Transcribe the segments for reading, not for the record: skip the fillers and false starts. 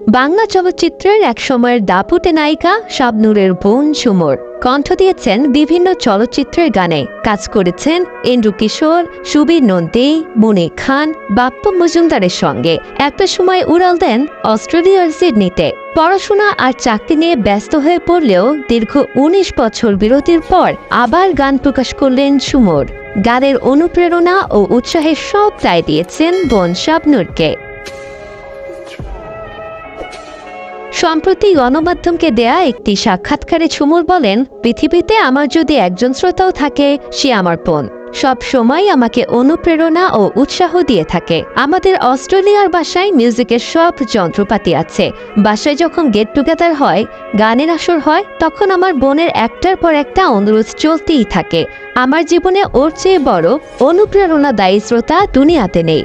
বাংলা চলচ্চিত্রের এক সময়ের দাপুটে নায়িকা শাবনূরের বোন ঝুমুর কণ্ঠ দিয়েছেন বিভিন্ন চলচ্চিত্রের গানে। কাজ করেছেন এন্ড্রু কিশোর, সুবীর নন্দী, মুনি খান, বাপ্পু মজুমদারের সঙ্গে। একটা সময় উড়াল দেন অস্ট্রেলিয়ার সিডনিতে। পড়াশোনা আর চাকরি নিয়ে ব্যস্ত হয়ে পড়লেও দীর্ঘ ১৯ বছর বিরতির পর আবার গান প্রকাশ করলেন ঝুমুর। গানের অনুপ্রেরণা ও উৎসাহের সবটাই দিয়েছেন বোন শাবনূরকে। সম্প্রতি গণমাধ্যমকে দেয়া একটি সাক্ষাৎকারে ঝুমুর বলেন, পৃথিবীতে আমার যদি একজন শ্রোতাও থাকে, সে আমার বোন। সব সময় আমাকে অনুপ্রেরণা ও উৎসাহ দিয়ে থাকে। আমাদের অস্ট্রেলিয়ার বাসায় মিউজিকের সব যন্ত্রপাতি আছে। বাসায় যখন গেট টুগেদার হয়, গানের আসর হয়, তখন আমার বোনের একটার পর একটা অনুরোধ চলতেই থাকে। আমার জীবনে ওর চেয়ে বড় অনুপ্রেরণাদায়ী শ্রোতা দুনিয়াতে নেই।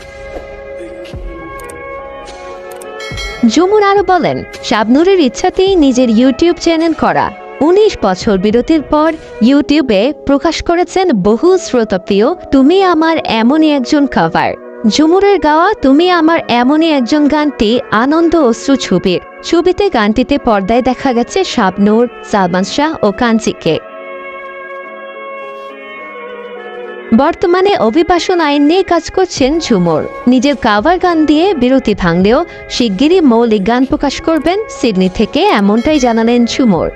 ঝুমুর আরো বলেন, শাবনূরের ইচ্ছাতেই নিজের ইউটিউব চ্যানেল করা। ১৯ বছর বিরতির পর ইউটিউবে প্রকাশ করেছেন বহু শ্রোতাপ্রিয় তুমি আমার এমনই একজন কভার। ঝুমুরের গাওয়া তুমি আমার এমনই একজন গানটি আনন্দ অশ্রু ছবির। ছবিতে গানটিতে পর্দায় দেখা গেছে শাবনূর, সালমান শাহ ও কাঞ্চিকে। বর্তমানে অভিবাসন আইন নিয়ে কাজ করছেন ঝুমুর। নিজের কাভার গান দিয়ে বিরতি ভাঙলেও শিগগিরই মৌলিক গান প্রকাশ করবেন সিডনি থেকে, এমনটাই জানালেন ঝুমুর।